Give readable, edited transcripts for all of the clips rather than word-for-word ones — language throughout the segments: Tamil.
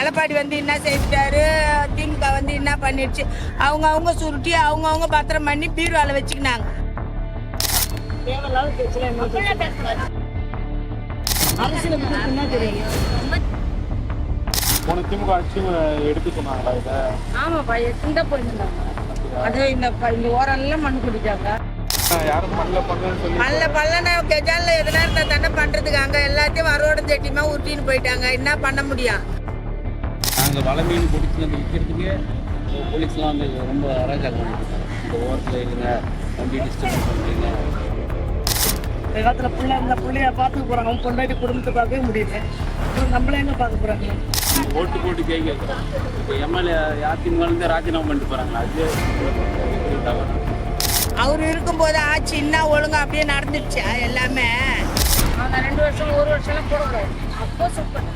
எடப்பாடி வந்து என்ன செய்துட்டாரு, திமுக வந்து என்ன பண்ணிடுச்சு, அவங்க சுருட்டி அவங்க பத்திரம் பண்ணி பீரோல வச்சுக்கினாங்க. போன திமுக ஆட்சி எடுத்து சொன்னாங்களா இதை? ஆமாப்பா, எடுத்துதான் போயிருந்தாங்க. அது இந்த ஓரெல்லாம் மண் குடிக்காங்க. யாரும் பல்லனா கெஜான்ல எதனா இருந்தா தானே பண்றதுக்கு, அங்க எல்லாத்தையும் வரோட செட்டிமா உருட்டின்னு போயிட்டாங்க. என்ன பண்ண முடியும்? நாங்கள் வலை மீன் பிடிச்சி வந்து விற்கிறதுக்கு போலீஸ்லாம் வந்து ரொம்ப அராஜகம் பண்ணிட்டு இந்த ஓரத்தில் இல்லைங்க, வண்டி டிஸ்டர்ப் பண்ணுறீங்க. இந்த காலத்தில் பிள்ளைய பார்த்துக்க போகிறாங்க, அவங்க கொண்டாடி குடும்பத்தை பார்க்கவே முடியல. நம்மளே எங்கே பார்க்க போகிறாங்க? ஓட்டு போட்டு கேட்குறோம். இப்போ எம்எல்ஏ அதிமுகலேருந்து ராஜினாமா பண்ணிட்டு போகிறாங்க. அது தவறு. அவர் இருக்கும்போது ஆச்சு இன்னும் ஒழுங்கா அப்படியே நடந்துடுச்சா எல்லாமே? அவங்க 2 வருஷம் 1 வருஷம்லாம் போடக்கூடாது. அப்போ சூப்பர்.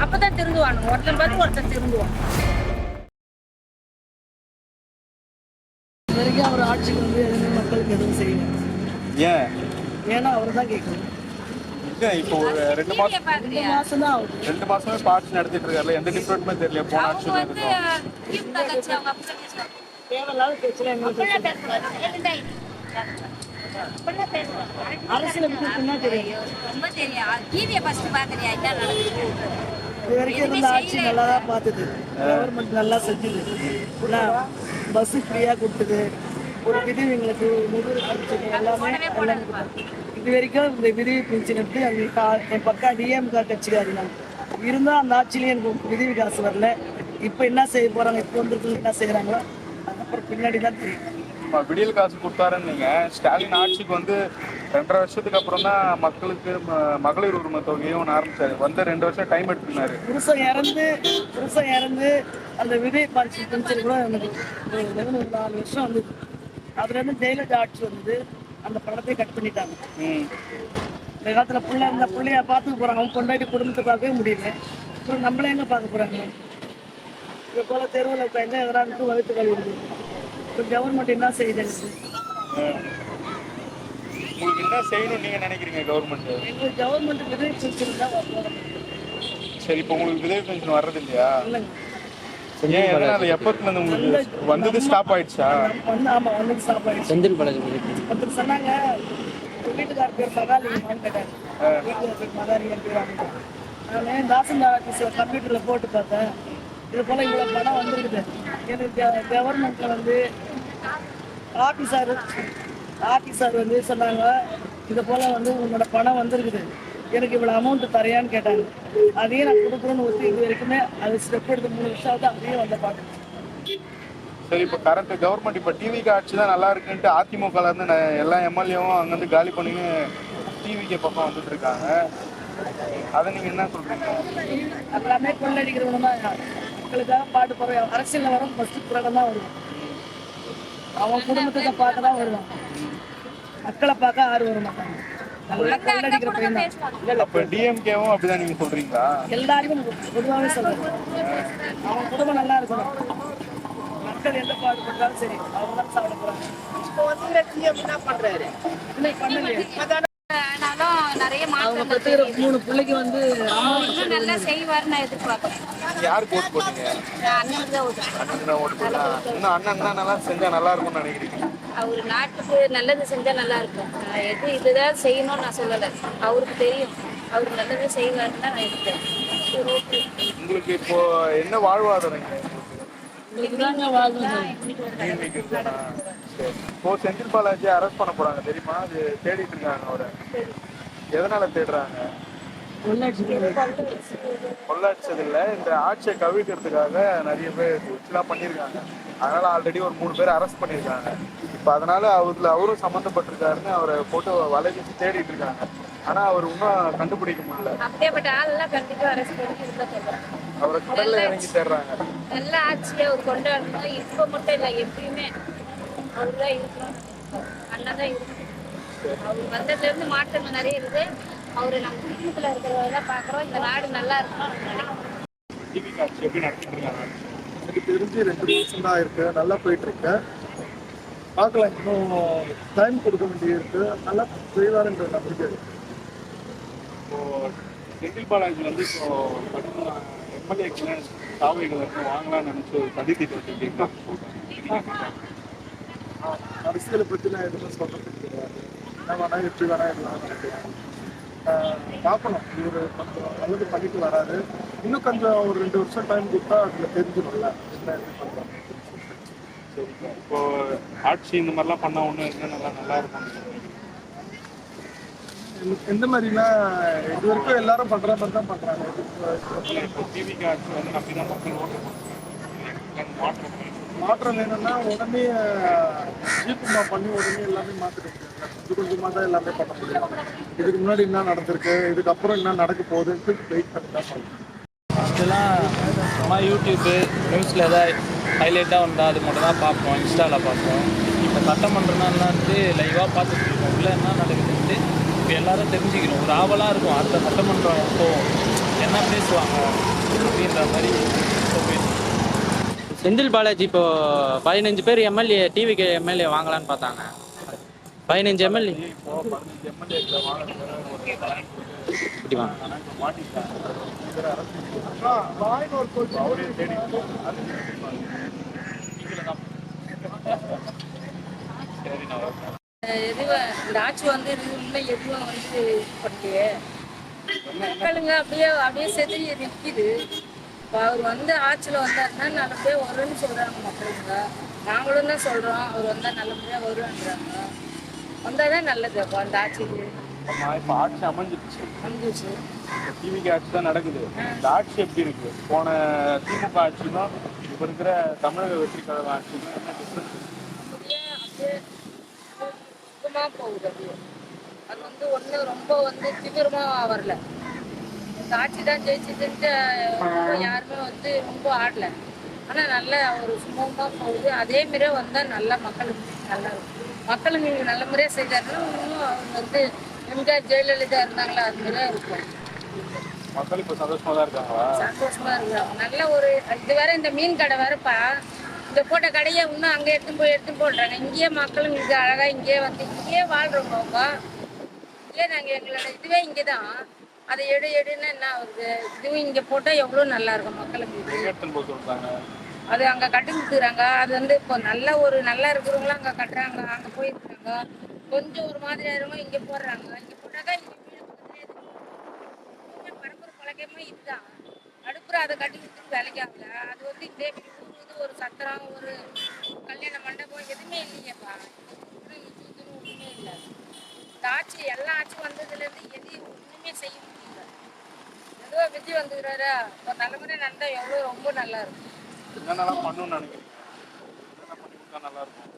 அப்பதான் திருந்துவானு, ஒருத்தன் பார்த்து ஒருத்தன் திருந்துவான். இது வரைக்கும் அவர் ஆட்சிக்கு வந்து எதுவுமே மக்களுக்கு எதுவும் செய்யல. ஏன்னா அவர் தான் கேட்கணும். இப்போ ஒரு 2 மாசம் தான் ஆகுது. 2 மாசமே ஆட்சி நடத்திட்டு இருக்காருல, எந்த டிஃபரெண்ட்டுமே தெரியல. போன ஆட்சி தேவையில்லாத பிரச்சனை அரசியல் என்ன தெரியும்? இது வரைக்கும் இருந்த ஆட்சி நல்லா தான் பார்த்தது. கவர்மெண்ட் நல்லா செஞ்சது. பஸ் ஃப்ரீயாக கொடுத்தது, ஒரு விதவைங்களுக்கு முதிர் பென்ஷன் எல்லாமே இது வரைக்கும் இந்த விதவி பென்ஷன் எடுத்து என் பக்கம் டிஎம்கே கட்சிக்காரங்க இருந்தால் அந்த ஆட்சியிலேயே எனக்கு விதவி காசு வரல. இப்போ என்ன செய்ய போகிறாங்க, இப்போ வந்துருக்கு என்ன செய்கிறாங்களோ அதுக்கப்புறம் பின்னாடி தான் தெரியும். விடியல் காசு கொடுத்தாருன்னு நீங்க ஸ்டாலின் ஆட்சிக்கு வந்து 2.5 வருஷத்துக்கு அப்புறம் தான் மக்களுக்கு மகளிர் உரிமை தொகையும் ஆரம்பிச்சாரு. வந்து 2 வருஷம் டைம் எடுத்துக்கினாரு. புருஷன் இறந்து அந்த விதை பென்ஷன் கூட எனக்கு 4 வருஷம் வந்து அதுல இருந்து ஜெயலலிதா ஆட்சி வந்து அந்த பணத்தை கட் பண்ணிட்டாங்க. இந்த காலத்துல பிள்ளைய பார்த்துக்க போறாங்க, அவங்க கொண்டாடி குடும்பத்தை பார்க்கவே முடியல. அப்புறம் நம்மள எங்க பார்க்க போறாங்க? இது போல தெருவில் இப்போ எங்க எதிராக வகுத்து கழிவுது. இப்போ கவர்மெண்ட் என்ன செய்யுது? உங்களுக்கு என்ன செய்யணும்னு நீங்க நினைக்கிறீங்க கவர்மெண்ட்? எங்களுக்கு கவர்மெண்ட் விதவை பென்ஷன் தான் வரணும். சரி, இப்போ உங்களுக்கு விதவை பென்ஷன் வர்றது இல்லையா? இல்லைங்க. ஏன் எதனால எப்பத்துல இருந்து உங்களுக்கு வந்தது ஸ்டாப் ஆயிடுச்சா? ஆமா, வந்தது ஸ்டாப் ஆயிடுச்சு. செந்தில் பழகம் ஒருத்தர் சொன்னாங்க, வீட்டுக்கார பேர் மகாலிங்கன்னு கேட்டாரு. வீட்டுக்கார பேர் மகாலிங்கன்னு பேர் வாங்கிட்டாங்க. நான் தாசில்தார் ஆஃபீஸில் கம்ப்யூட்டரில் போட்டு பார்த்தேன். இது போல் இவ்வளோ பணம் வந்துருக்குது. எனக்கு கவர்மெண்ட்டில் வந்து ஆஃபீஸர் வந்து சொன்னாங்க, இது போல் வந்து உங்களோட பணம் வந்துருக்குது, எனக்கு இவ்வளோ அமௌண்ட்டு தரையான்னு கேட்டாங்க. அதையும் நான் கொடுக்குறேன்னு ஒத்து இது வரைக்குமே அது ஸ்டெப் எடுத்து 3 வருஷம் அதையும் வந்த பாட்டு. சரி, இப்போ கரண்ட் கவர்மெண்ட் இப்போ டிவிக்கு ஆட்சி தான் நல்லா இருக்குன்ட்டு அதிமுகல இருந்து எல்லா எம்எல்ஏவும் அங்கேருந்து காலி பண்ணின்னு டிவிக்கு பக்கம் வந்துட்டு இருக்காங்க. அதை நீங்க என்ன சொல்றீங்க? எல்லாமே கொள்ளடிக்கிறவங்க தான் மக்களுக்காக பாட்டு போற அரசியல் வரும். ஃபர்ஸ்ட் புரடம் தான் வருவான், அவன் குடும்பத்தை பார்க்க தான் வருவான், மக்களை பார்க்க யாரும் வர மாட்டாங்க. நல்லா கொள்ளடிக்கிற பையன் தான். அப்ப டிஎம்கேவும் அப்படிதான் நீங்க சொல்றீங்களா? எல்லாருமே பொதுவாகவே சொல்றேன், அவன் குடும்பம் நல்லா இருக்கணும், மக்கள் எந்த பாடுபட்டாலும் சரி அவங்க தான் சாப்பிட போறாங்க. இப்போ வந்து என்ன பண்றாரு? இன்னைக்கு பண்ணலையே. நிறைய அவங்க 3 பிள்ளைக்கு வந்து இன்னும் நல்லா செய்வார் நான் எதிர்பார்க்கிறேன். யாருக்கு ஓட்டு போட்டீங்க? அண்ணனுக்கு தான் ஓட்டு போடலாம். இன்னும் அண்ணன் நல்லா செஞ்சா நல்லா இருக்கும்னு நினைக்கிறீங்க? அவர் நாட்டுக்கு நல்லது செஞ்சா நல்லா இருக்கும். இதுதான் செய்யணும்னு நான் சொல்லலை, அவருக்கு தெரியும் அவர் நல்லது செய்வாருன்னு தான் நான் இருக்கேன். உங்களுக்கு இப்போ என்ன வாழ்வாதாரம்? இப்போ செந்தில் பாலாஜி அரெஸ்ட் பண்ண போறாங்க தெரியுமா? அது தேடிட்டு இருக்காங்க. அவரை எதனால தேடுறாங்க? கொள்ளடிச்சது இல்ல, இந்த ஆட்சியை கவிழ்க்கிறதுக்காக நிறைய பேர் சூழ்ச்சிலாம் பண்ணியிருக்காங்க. அதனால ஆல்ரெடி ஒரு 3 பேர் அரெஸ்ட் பண்ணியிருக்காங்க. இப்போ அதனால அவரும் சம்மந்தப்பட்டிருக்காருன்னு அவரை போட்டு வலைக்கு தேடிட்டு இருக்காங்க. ஆனா அவர் இன்னும் கண்டுபிடிக்க முடியல. அப்படியேப்பட்ட ஆளெல்லாம் கண்டிப்பா அரெஸ்ட் பண்ணி அவரை கடல்ல இறங்கி தேடுறாங்க. நல்ல ஆட்சியை அவர் கொண்டாடணும். இப்ப மட்டும் இல்லை, எப்பயுமே அவர் தான் இருக்கணும், அண்ணன் தான் இருக்கணும். அவர் வந்ததுல இருந்து மாற்றங்கள் நிறைய இருக்குது. அவரு நம்ம குடும்பத்துல இருக்கிறதெல்லாம் பாக்குறோம். இந்த நாடு நல்லா இருக்கணும் நினைக்கிறோம். எப்படி நடத்திட்டு இருக்காங்க? எனக்கு தெரிஞ்சு 2 மாசம் தான் இருக்கு, நல்லா போயிட்டு இருக்கு. பார்க்கலாம், இன்னும் டைம் கொடுக்க வேண்டிய இருக்கு. நல்லா செய்வாருன்ற நம்பிக்கை. இப்போ செந்தில் பாலாஜி வந்து இப்போ எம்எல்ஏ தாவைகள் வாங்கலாம்னு நினைச்சு ஒரு கடிதத்தை வச்சுருக்கீங்களா? அரசியலை பற்றி நான் எதுவும் சொல்றதுக்கு கிடையாது. என்ன வேணா எப்படி வேணா இதெல்லாம் நினைக்கிறேன். பார்க்கணும், இவர் கொஞ்சம் நல்லது பண்ணிட்டு வராரு. இன்னும் கொஞ்சம் ஒரு 2 வருஷம் டைம் கொடுத்தா அதுல தெரிஞ்சிடும்ல என்ன இது பண்றாங்க. இப்போ ஆட்சி இந்த மாதிரிலாம் பண்ணா ஒன்று என்னென்னலாம் நல்லா இருக்கும்? எந்த மாதிரினா இது வரைக்கும் எல்லாரும் பண்ற மாதிரி தான் பண்றாங்க. இப்போ டிவிக்கு ஆட்சி வந்து நம்பி தான் மக்கள் ஓட்டு போடுறாங்க. மாற்றம் மாற்றம் வேணும்னா உடனே ஜீப்புமா பண்ணி உடனே எல்லாமே மாற்றிட முடியாது. கொஞ்சம் கொஞ்சமாக தான் எல்லாமே பண்ண முடியும். இதுக்கு முன்னாடி என்ன நடந்திருக்கு, இதுக்கப்புறம் என்ன நடக்க போகுதுன்னு வெயிட் பண்ணி தான் பண்ணணும். இதெல்லாம் சும்மா யூடியூப்பு நியூஸில் ஏதாவது ஹைலைட்டாக வந்தால் அது மட்டும் தான் பார்ப்போம், இன்ஸ்டாவில் பார்ப்போம். இப்போ சட்டமன்றம்னா வந்து லைவாக பார்த்துட்டு இருக்கோம், உள்ள என்ன நடக்குதுன்ட்டு இப்போ எல்லாரும் தெரிஞ்சுக்கணும். ஒரு ஆவலாக இருக்கும், அடுத்த சட்டமன்றம் எப்போ என்ன பேசுவாங்க அப்படின்ற மாதிரி இப்போ போயிட்டு. செந்தில் பாலாஜி இப்போ 15 பேர் எம்எல்ஏ டிவிக்கு எம்எல்ஏ வாங்கலான்னு பார்த்தாங்க. 15 எம்எல்ஏ இப்போ 15 எம்எல்ஏக்களை வாங்கின இப்படி வாங்க. அவரே தேடி எதுவும் இந்த ஆட்சி வந்து உள்ள எதுவும் வந்து இது பண்ணலையே. மக்களுங்க அப்படியே அப்படியே செதறி நிற்கிது. இப்போ அவர் வந்து ஆட்சியில் வந்தாருன்னா நல்லபடியாக வரும்னு சொல்கிறாங்க மக்களுங்க. நாங்களும் தான் சொல்கிறோம் அவர் வந்தால் நல்லபடியாக வரும்ன்றாங்க. வந்தால் தான் நல்லது. அப்போ அந்த ஆட்சிக்கு இப்போ ஆட்சி அமைஞ்சிருச்சு. வந்துச்சு. டிவிக்கு ஆட்சி தான் நடக்குது. இந்த ஆட்சி எப்படி இருக்கு? போன திமுக ஆட்சியும் இப்போ இருக்கிற தமிழக வெற்றி கழக ஆட்சியும் என்ன டிஃப்ரென்ஸ்? அப்படியே சுத்தமாக போகுது. அப்படியே அது வந்து ஒன்றும் ரொம்ப வந்து தீவிரமாக வரல. இந்த ஆட்சி தான் ஜெயிச்சுட்டு யாருமே வந்து ரொம்ப ஆடல. ஆனால் நல்லா ஒரு சுமூகமாக போகுது. அதே மாதிரியே வந்தால் நல்லா மக்களுக்கு நல்லா இருக்கும். மக்களுக்கு இங்கே நல்ல முறையாக செய்தாருன்னா இன்னும் அவங்க வந்து எம்ஜிஆர் ஜெயலலிதா இருந்தாங்களா அது மாதிரியே இருக்கும். மக்கள் இப்போ சந்தோஷமா தான் இருக்காங்களா? சந்தோஷமா இருக்காங்க. நல்ல ஒரு இது வேற இந்த மீன் கடை வேறப்பா. இந்த போட்ட கடையை இன்னும் அங்கே எடுத்துன்னு போடுறாங்க. இங்கேயே மக்களும் இங்கே அழகா இங்கேயே வந்து இங்கேயே வாழ்றோம். அவங்க இல்லையே நாங்கள் எங்களோட இதுவே இங்கே தான். அதை எடுன்னு என்ன ஆகுது? இதுவும் இங்கே போட்டால் எவ்வளோ நல்லா இருக்கும் மக்களுக்கு. எடுத்துன்னு போக சொல்றாங்க. அது அங்கே கட்டி கொடுத்துறாங்க. அது வந்து இப்போ நல்ல ஒரு நல்லா இருக்கிறவங்களும் அங்கே கட்டுறாங்க. அங்கே போயிருக்காங்க. கொஞ்சம் ஒரு மாதிரி ஆயிருமோ இங்கே போடுறாங்க. இங்கே போட்டாக்கா இங்கே வீடு பக்கத்துலேயே பரம்பரை பழக்கமே இதுதான். அடுப்புற அதை கட்டி கொடுத்துட்டு வேலைக்கு ஆகல. அது வந்து இதே ஊர் ஒரு சத்திரம் ஒரு கல்யாண மண்டபம் எதுவுமே இல்லையேப்பா. ஒன்றுமே இல்லை. இந்த ஆட்சி எல்லா ஆட்சியும் வந்ததுலேருந்து எதையும் ஒன்றுமே செய்ய முடியல. ஏதோ விஜய் வந்துக்கிறாரு. ஒரு தலைமுறை நடந்தா எவ்வளோ ரொம்ப நல்லா இருக்கும். என்னென்னலாம் பண்ணணும்னு நினைக்கிறீங்க? என்னென்ன பண்ணி கொடுத்தா நல்லா இருக்கும்?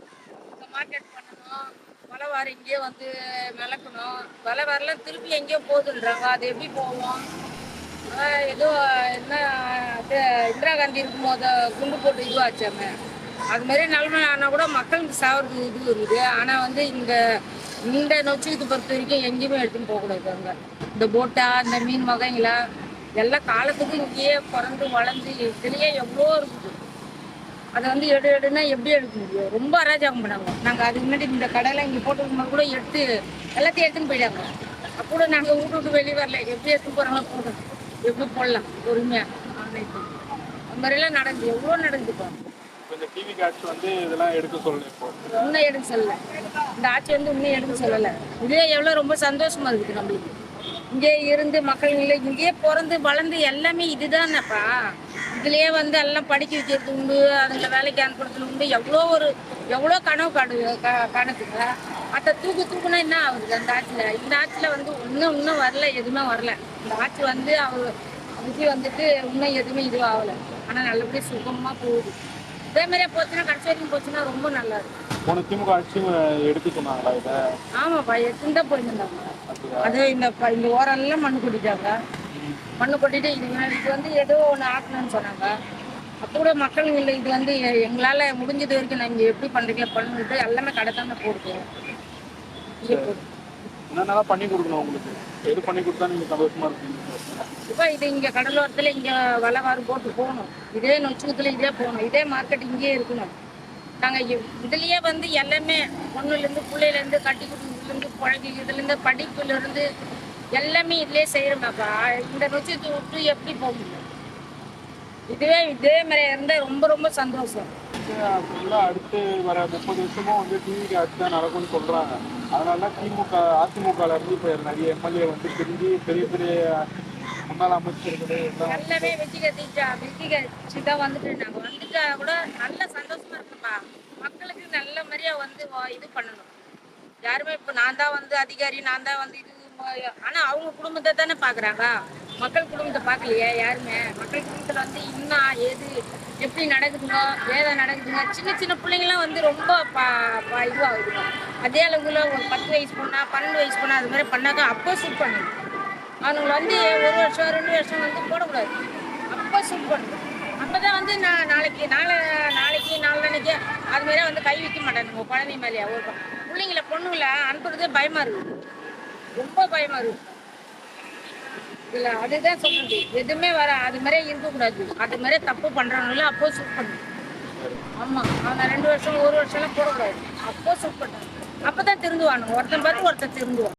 இப்போ மார்க்கெட் பண்ணணும். விலை வாரம் இங்கேயே வந்து விளக்கணும். விலை வரலாம் திருப்பி எங்கேயோ போகுதுன்றாங்க. அது எப்படி போவோம்? ஏதோ என்ன இந்திரா காந்தி இருக்கும்போது குண்டு போட்டு இதுவாச்சாங்க. அது மாதிரி நிலைமை ஆனால் கூட மக்களுக்கு சாவறது இது இருக்குது. ஆனால் வந்து இந்த நொச்சியத்தை பொறுத்த வரைக்கும் எங்கேயுமே எடுத்துன்னு போகக்கூடாது. அங்கே இந்த போட்டா இந்த மீன் வகைங்களா எல்லாம் காலத்துக்கு இங்கேயே பிறந்து வளர்ந்து இதுலேயே எவ்வளோ இருக்குது. அதை வந்து எடுன்னா எப்படி எடுக்க முடியும்? ரொம்ப அராஜகம் பண்ணாங்க. நாங்கள் அதுக்கு முன்னாடி இந்த கடையில் இங்கே போட்டுருக்கும்போது கூட எடுத்து எல்லாத்தையும் எடுத்துன்னு போயிட்டாங்க. அப்போ கூட நாங்கள் விட்டு வெளியே வரல. எப்படி எடுத்துன்னு போகிறாங்களோ போடுறோம், எப்படி போடலாம் பொறுமையாக. அந்த மாதிரிலாம் நடந்து எவ்வளோ நடந்துப்போம். இந்த டிவிக்கு ஆட்சி வந்து இதெல்லாம் எடுக்க சொல்லல. இப்போ இன்னும் எடுக்க சொல்லலை. இந்த ஆட்சி வந்து இன்னும் எடுக்க சொல்லலை. இதே எவ்வளோ ரொம்ப சந்தோஷமா இருக்குது நம்மளுக்கு. இங்கே இருந்து மக்கள் இல்லை இங்கேயே பிறந்து வளர்ந்து எல்லாமே இதுதானப்பா. இதுலேயே வந்து எல்லாம் படிக்க வைக்கிறது உண்டு, அதுங்களை வேலைக்கு அனுப்புறது உண்டு. எவ்வளோ கனவு கணக்குங்க. அதை தூக்குனா என்ன ஆகுது அந்த ஆட்சியில்? இந்த ஆட்சியில் வந்து இன்னும் வரல, எதுவுமே வரல. இந்த ஆட்சி வந்து விஜய் வந்துட்டு இன்னும் எதுவுமே இதுவும் ஆகலை. ஆனால் நல்லபடியாக சுகமாக போகுது. இதே மாதிரியே போச்சுன்னா கடைசி வரைக்கும் போச்சுன்னா ரொம்ப நல்லா இருக்கும். போன திமுக ஆட்சியும் எடுக்க சொன்னாங்களா இதை? ஆமாப்பா, எடுத்துன்னு தான் போயிருந்தாங்க. அது இந்த ஓரெல்லாம் மண்ணு கொட்டிட்டாங்க. மண்ணு கொட்டிட்டு இதுக்கு வந்து ஏதோ ஒன்று ஆக்கணும்னு சொன்னாங்க. அப்போ கூட மக்கள் இல்லை இது வந்து எங்களால் முடிஞ்சது வரைக்கும் நாங்கள் எப்படி பண்ணுறீங்களா பண்ணிட்டு எல்லாமே கடை தான் போடுவோம். என்னென்னலாம் பண்ணி கொடுக்கணும் உங்களுக்கு? எது பண்ணி கொடுத்தா நீங்கள் சந்தோஷமா இருக்கீங்க? இப்போ இது இங்கே கடலோரத்தில் இங்கே வலைவாறு போட்டு போகணும். இதே நொச்சுக்கத்தில் இதே போகணும். இதே மார்க்கெட் இங்கேயே இருக்கணும். நாங்கள் இதுலேயே வந்து எல்லாமே பொண்ணுலேருந்து பிள்ளையிலேருந்து கட்டி கொடுக்குறதுலேருந்து பழகி இதுலேருந்து படிப்புலேருந்து எல்லாமே இதுலேயே செய்கிறோமாப்பா. இந்த நொச்சத்தை விட்டு எப்படி போக முடியும்? இதுவே இதே மாதிரி இருந்தால் ரொம்ப ரொம்ப சந்தோஷம். ஃபுல்லாக அடுத்து வர 30 வருஷமும் வந்து டிவிக்கு அடுத்து தான் நடக்கும்னு சொல்கிறாங்க. அதனால தான் அதிமுகல இருந்து இப்போ நிறைய எம்எல்ஏ வந்து பிரிஞ்சு பெரிய பெரிய முன்னாள் அமைச்சர்கள் எல்லாம் நல்லாவே வெற்றி கட்சி தான் வந்துட்டு நாங்கள் வந்துட்டா கூட நல்ல சந்தோஷமா இருக்குப்பா. மக்களுக்கு நல்ல மாதிரியா வந்து இது பண்ணணும். யாருமே இப்போ நான் தான் வந்து அதிகாரி, நான் தான் வந்து இது, ஆனால் அவங்க குடும்பத்தை தானே பார்க்குறாங்க. மக்கள் குடும்பத்தை பார்க்கலையே யாருமே. மக்கள் குடும்பத்தில் வந்து இன்னும் எது எப்படி நடக்குதுங்க, ஏதா நடக்குதுங்க. சின்ன சின்ன பிள்ளைங்களாம் வந்து ரொம்ப இதுவாகுதுங்க. அதே அளவுக்குள்ள ஒரு 10 வயசு பொண்ணா 12 வயசு பொண்ணா அது மாதிரி பண்ணாக்கா அப்போ சூட் பண்ணணும். அவனுங்களை வந்து 1 வருஷம் 2 வருஷம் வந்து போடக்கூடாது. அப்போ சூட் பண்ணணும். அப்போ தான் வந்து நான் நாளைக்கு நாளைக்கு அது மாதிரியே வந்து கை வைக்க மாட்டானுங்க குழந்தை மேலேயே. ஒரு பிள்ளைங்கள பொண்ணுங்களை அனுப்புறதே பயமா இருக்குது, ரொம்ப பயமா இருக்குது. இல்லை அதுதான் சொல்றது, எதுவுமே அது மாதிரியே இருக்கக்கூடாது. அது மாதிரியே தப்பு பண்றவங்கள அப்போ சூட் பண்ணணும். ஆமா, அவன் 2 வருஷம் 1 வருஷம்லாம் போடக்கூடாது. அப்போ சூட் பண்ணணும். அப்பதான் திருந்துவானுங்க. ஒருத்தன் பார்த்து ஒருத்தன் திருந்துவான்.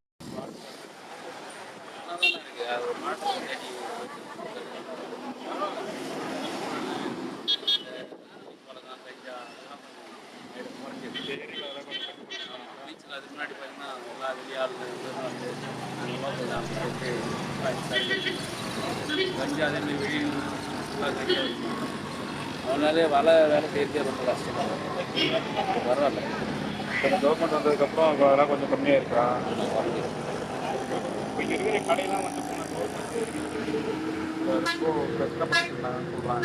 அதுக்கு முன்னாடி பார்த்தீங்கன்னா எல்லா வெளியாளுங்க கஞ்சி அதேமாதிரி வெளியூர் அதனாலே வேலை செய்யறதே ரொம்ப கஷ்டம். பரவாயில்ல, இப்போ கவர்மெண்ட் வந்ததுக்கப்புறம் அதெல்லாம் கொஞ்சம் கம்மியாக இருக்கா? இப்போ இருக்கிற கடையெல்லாம் வந்து பிரச்சனை பண்ணிருக்காங்கன்னு சொல்கிறாங்க.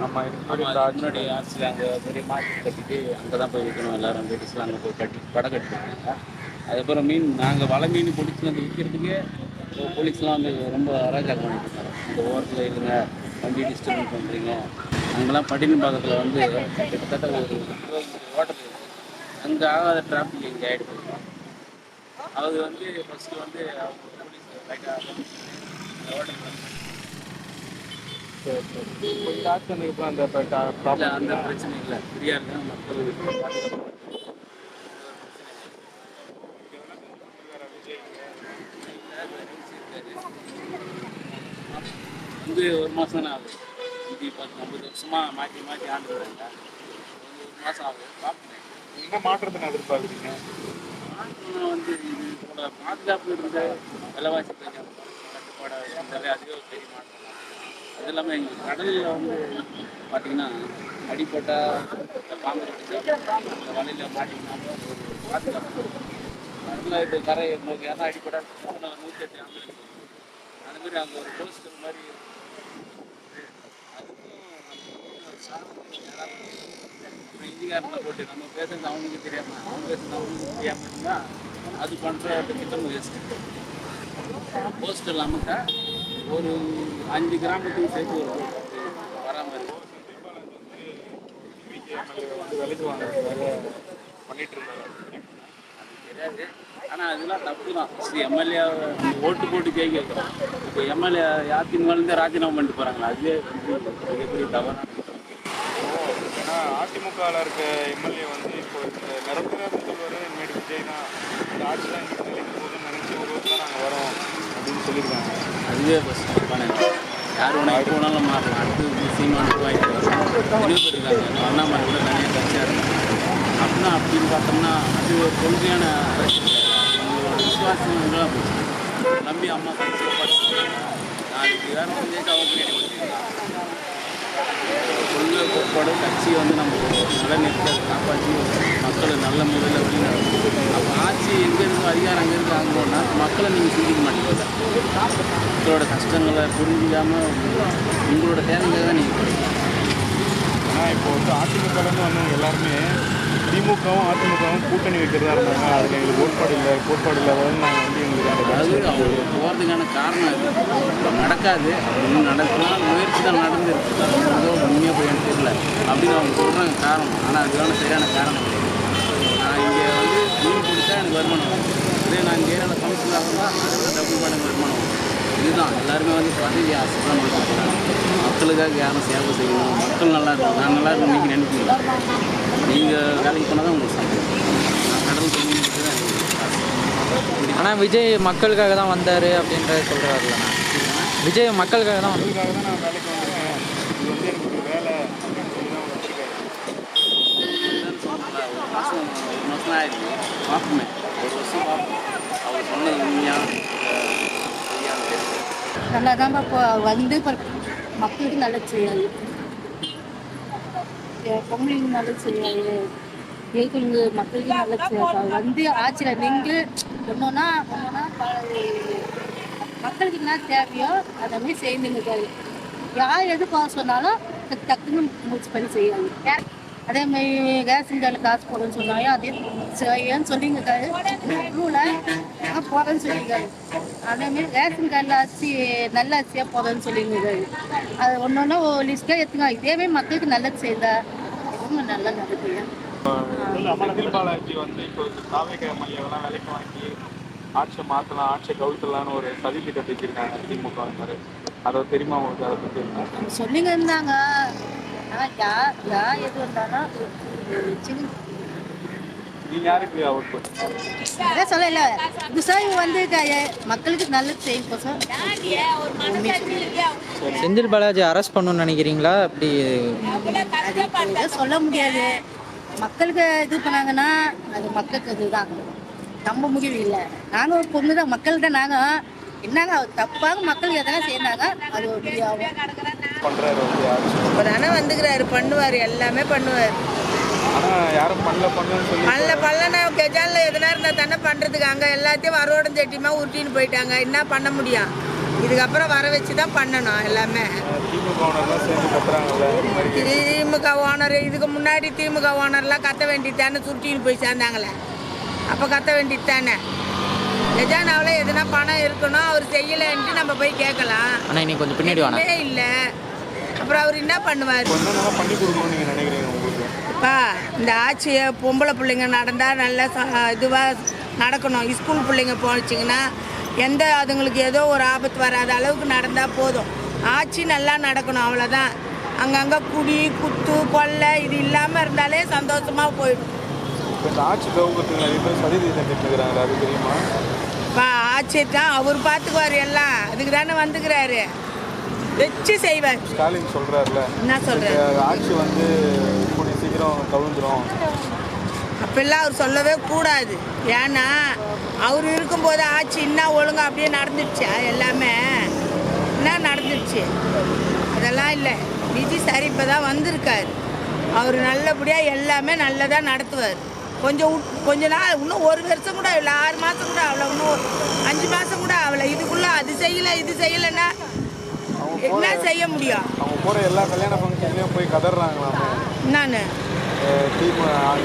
ஆமாம், முன்னாடி ஆட்சியில் அங்கே பெரிய மார்க்கெட் கட்டிட்டு அங்கே தான் போய் விற்கணும். எல்லாரும் லேடிஸ்லாம் அங்கே போய் கடை கட்டிருக்காங்க. அதுக்கப்புறம் நாங்கள் வலை மீன் பிடிச்சி வந்து விற்கிறதுக்கே போலீஸ்லாம் வந்து ரொம்ப அராஜகம் பண்ணிட்டு இருக்காங்க. இந்த ஓரத்தில் இருங்க, வண்டி டிஸ்டர்பன்ஸ் பண்ணுறீங்க. அங்கெல்லாம் பட்டினம் பக்கத்தில் வந்து கிட்டத்தட்ட ஒரு 20 ஹோட்டல் இருக்குது. அங்கே ஆகாத டிராஃபிக் இங்கே ஆகிடுது. அது வந்து ஃபஸ்ட்டு வந்து அவங்க போலீஸ் லைட்டாக அந்த ஹோட்டல் வந்து கொஞ்சம் ஆட்சி வந்ததுக்கப்புறம் அந்த ப்ராப்ளம் அந்த பிரச்சனை இல்லை. ஃப்ரீயாக இருக்காங்க மக்கள். வந்து 1 மாதம் தானே ஆகுது. 50 வருஷமாக மாற்றி ஆண்டுறாங்க. 1 மாதம் ஆகுது. பார்ப்பேன் என்ன மாற்றத்தை எதிர்பார்க்குறீங்க? மாற்றம்னா வந்து இதோட பாதுகாப்பு இருந்த விலைவாசி கொஞ்சம் கட்டுப்பாடாக இருந்தாலே அதுவே ஒரு பெரிய மாற்றம். அது இல்லாமல் எங்கள் கடலில் வந்து பார்த்திங்கன்னா அடிப்பட்டால் பாம்பு கடிச்சா அந்த வலையில் மாட்டிங்கன்னா ஒரு பாதுகாப்பு. அதில் இப்போ கரை உங்களுக்கு யாரும் அடிப்பட்டால் 108 ஆம்புலன்ஸ் அந்த மாதிரி அங்கே ஒரு போஸ்டர் மாதிரி அப்புறம் இந்திக்காரனில் போட்டு நம்ம பேசுறது அவனுக்கு தெரியாமல் அவங்க பேசுறது அவனுக்கு தெரியாமல் இருந்தால் அது பண்ணுற திட்டம் வேஸ்ட்டு. போஸ்டர் இல்லாமக்கா ஒரு 5 கிராமத்துக்கு சேர்த்து ஒரு வராமல் இருக்கும். வந்து விலைக்கு வாங்க பண்ணிட்டு இருந்தாங்க தெரியாது. ஆனால் அதெல்லாம் தப்பு தான். எம்எல்ஏ ஓட்டு போட்டு ஜெயிக்க வைக்கிறோம். இப்போ எம்எல்ஏ அதிமுகலேருந்து ராஜினாமா பண்ணிட்டு போகிறாங்களா? அதுவே வந்து மிகப்பெரிய தவறான. ஏன்னா அதிமுகவில் இருக்க எம்எல்ஏ வந்து இப்போ இந்த நிரந்தர முதல்வர் இனிமேல் விஜய் தான் இந்த ஆட்சி தான் எங்களுக்கு நிலைக்கு போகுதுன்னு நினச்சி ஒரு வருஷம் நாங்கள் வரோம் அப்படின்னு சொல்லியிருக்காங்க. அதுவே ஃபஸ்ட்டு யார் வேணா எப்போ வேணாலும் மாறலாம். அடுத்து சீமானுக்கு வாய்ப்பு இருக்காங்க. அண்ணாமலை கூட தனியாக கட்சியாக இருக்காங்க. அப்படின்னா அப்படின்னு பார்த்தோம்னா அது ஒரு கொள்கையான அரசியல். அவங்களோட விசுவாசங்கள்லாம் போச்சு. நம்பி அம்மா கட்சியில் பார்த்துருக்காங்க. நாளைக்கு வேறு வந்து அவங்க பின்னாடி வந்துருக்காங்க. கொள்கை கோட்பாடு கட்சியை வந்து நம்ம நிலைநிறுத்த காப்பாற்றி மக்களை நல்ல முறையில் வழிநடத்தும். அப்போ ஆட்சி எங்கே இருக்கோ அதிகாரம் அங்கே இருக்கு வாங்கணும்னா மக்களை நீங்கள் சிந்திக்க மாட்டேங்க. மக்களோட கஷ்டங்களை புரிஞ்சிக்காமல் உங்களோட தேவைக்காக தான் நீங்கள். ஆனால் இப்போ வந்து அதிமுகலேருந்து வந்தவங்க எல்லாருமே திமுகவும் அதிமுகவும் கூட்டணி வைக்கிறதா இருந்தாங்க. அதுக்கு எங்களுக்கு கோட்பாடு இல்லாதவங்க நாங்கள் வந்து எங்களுக்கு அதாவது அவங்க போகிறதுக்கான காரணம் இது இப்போ நடக்காது. அப்படின்னு நடக்கலாம் முயற்சி தான் நடந்துருக்கு. ஏதோ உண்மையாக போய் எனக்கு தெரியல அப்படின்னு அவங்க சொல்கிறாங்க காரணம். ஆனால் அதுக்கான சரியான காரணம் கிடையாது. நான் இங்கே வந்து மீன் பிடிச்சா எனக்கு வருமானம் வரும். இதே நான் இங்கே ஏரியாவில் கவுன்சிலராக இருந்தால் அதை விட டபுள் மடங்கு வருமானம் வரும். இதுதான் எல்லாருமே வந்து பதவி ஆசை தான் பண்ணுறாங்க. மக்களுக்காக யாரும் சேவை செய்யணும், மக்கள் நல்லா இருக்கும், நான் நல்லா இருக்கும் நீங்கள் நினைப்பீங்க. நீங்கள் வேலைக்கு போனால் தான் உங்களுக்கு சம்பளம். நான் கடல் மீன் தான். ஆனால் விஜய் மக்களுக்காக தான் வந்தார் அப்படின்றத சொல்கிறாருல்லண்ணா. விஜய் மக்களுக்காக தான் நான் வேலைக்கு வந்திருக்கேன். இது வந்து பார்ப்போமே, ஒரு வருஷம் பார்ப்போம் அவர் சொன்னது உண்மையாக சரியான பேசு. நல்லா தான் வந்து மக்களுக்கு நல்லது செய்யாது, பொங்கலுக்கு நல்லது செய்யாது, ஏற்கனவே மக்களுக்கு நல்லது செய்யாது. வந்து ஆட்சியில் நின்று ஒன்றா மக்களுக்கு என்ன தேவையோ அதை மாதிரி செய்யணுங்காரு. யார் எது போக சொன்னாலும் டக்குன்னு முயற்சி பண்ணி செய்யாது. அதே மாதிரி ரேஷன் கார்டில் காசு போடுன்னு சொன்னாலும் அதே ஏன்னு சொல்லிங்காரு ரூலை போடுறேன்னு சொல்லியிருக்காரு. அதேமாரி ரேஷன் கார்டில் அரிசி நல்ல அரிசியாக போடுறேன்னு சொல்லியிருக்காரு. அது ஒன்று ஒன்று ஒரு லிஸ்ட்டாக எடுத்துக்கலாம். இதேமாரி மக்களுக்கு நல்லது செய்தா ரொம்ப நல்லா நடக்குது. செந்தில் பாலாஜி வந்து இப்போ தாவேக மையெல்லாம் விலைக்கு வாங்கி ஆட்சியை மாற்றலாம், ஆட்சியை கவுத்தலான்னு ஒரு சதி திட்டம் வச்சிருக்காங்க திமுக. அதை தெரியுமா உங்களுக்கு? அதை பற்றி சொல்லிங்க இருந்தாங்க. ஆனால் யார் எது வந்தாலும் நீங்கள் யாருக்கு அவுட் பண்ணுங்க? அதான் சொல்லல, விவசாயம் வந்து மக்களுக்கு நல்லது செய்யும். செந்தில் பாலாஜி அரெஸ்ட் பண்ணணும்னு நினைக்கிறீங்களா? அப்படி அது சொல்ல முடியாது. மக்களுக்கு இது பண்ணாங்கன்னா அது மக்களுக்கு இதுதான், நம்ம முடிவு இல்லை. நாங்கள் ஒரு பொண்ணு தான், மக்கள் தான். நாங்கள் என்னங்க தப்பாக மக்களுக்கு எதனா செய்யறாங்க அது ஒரு முடியாகும். இப்போ தானே வந்துக்கிறாரு, பண்ணுவார், எல்லாமே பண்ணுவார். ஆனால் யாரும் பண்ணலன்னா கெஜானில் எதனா இருந்தால் தானே பண்ணுறதுக்கு. அங்கே எல்லாத்தையும் வரவோடம் செட்டியுமா உருட்டின்னு போயிட்டாங்க. என்ன பண்ண முடியும்? இதுக்கப்புறம் வர வச்சு தான் பண்ணணும் எல்லாமே. திமுக ஓனர் இதுக்கு முன்னாடி திமுக ஓனர்லாம் கத்த வேண்டியது தானே, சுருட்டின்னு போய் சேர்ந்தாங்களே, அப்போ கத்த வேண்டியது தானே. கெஜானாவில் எதுனா பணம் இருக்கணும், அவர் செய்யலைன்ட்டு நம்ம போய் கேட்கலாம். ஆனால் இன்னைக்கு கொஞ்சம் பின்னாடி வாங்க இல்லை, அப்புறம் அவர் என்ன பண்ணுவார்? பண்ணி கொடுக்கணும்னு நீங்கள் நினைக்கிறீங்க? உங்களுக்கு இந்த ஆட்சியை பொம்பளை பிள்ளைங்க நடந்தால் நல்லா இதுவாக நடக்கணும். ஸ்கூல் பிள்ளைங்க போச்சுங்கன்னா எந்த அதுங்களுக்கு ஏதோ ஒரு ஆபத்து வராத அளவுக்கு நடந்தால் போதும். ஆட்சி நல்லா நடக்கணும், அவ்வளோதான். அங்கங்கே குடி குத்து கொள்ளை இது இல்லாமல் இருந்தாலே சந்தோஷமாக போயிடும். இந்த ஆட்சி கவுக்கிறதுக்கு நிறைய பேர் சதி திட்டம் கேட்டுக்கிறாங்க, அது தெரியுமா? ஆட்சி தான் அவர் பார்த்துக்குவார், எல்லாம் அதுக்கு தானே வந்துக்கிறாரு, வச்சு செய்வார். ஸ்டாலின் சொல்கிறாருல, என்ன சொல்கிறார்? ஆட்சி வந்து கூடிய சீக்கிரம் கவிழ்ந்துடும். அப்பெல்லாம் அவர் சொல்லவே கூடாது. ஏன்னா அவர் இருக்கும்போது ஆட்சி இன்னும் ஒழுங்காக அப்படியே நடந்துடுச்சா? எல்லாமே என்ன நடந்துடுச்சு? அதெல்லாம் இல்லை. விஜய் சார் இப்போ தான் வந்திருக்காரு, அவர் நல்லபடியாக எல்லாமே நல்லதாக நடத்துவார். கொஞ்ச நாள், இன்னும் ஒரு வருஷம் கூட இல்லை, 6 மாதம் கூட அவ்வளோ, இன்னும் 5 மாதம் கூட அவ்வளோ. இதுக்குள்ளே அது செய்யலை இது செய்யலைன்னா என்ன செய்ய முடியும்? அவங்க போகிற எல்லா கல்யாண ஃபங்க்ஷன்லேயும் போய் கதறாங்களாமே. என்னன்னு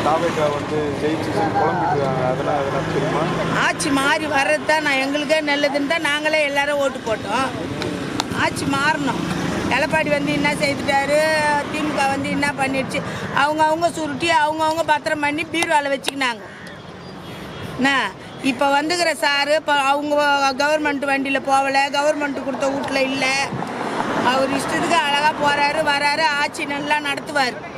தாவேக வந்து ஜெயிச்சு குழம்பிட்டுருக்காங்க, அதெல்லாம் அதெல்லாம் தெரியுமா? ஆட்சி மாறி வர்றது தான் நான் எங்களுக்கே நல்லதுன்னு தான் நாங்களே எல்லாரும் ஓட்டு போட்டோம். ஆட்சி மாறணும். எடப்பாடி வந்து என்ன செய்துட்டாரு, திமுக வந்து என்ன பண்ணிடுச்சு, அவங்க சுருட்டி அவங்க பத்திரம் பண்ணி பீரோவில் வச்சுக்கினாங்க. என்ன இப்போ வந்துக்கிற சாரு இப்போ அவங்க கவர்மெண்ட் வண்டியில் போகலை, கவர்மெண்ட் கொடுத்த வீட்டில் இல்லை, அவர் இஷ்டத்துக்கு அழகாக போகிறாரு வராரு, ஆட்சி நல்லா நடத்துவார்.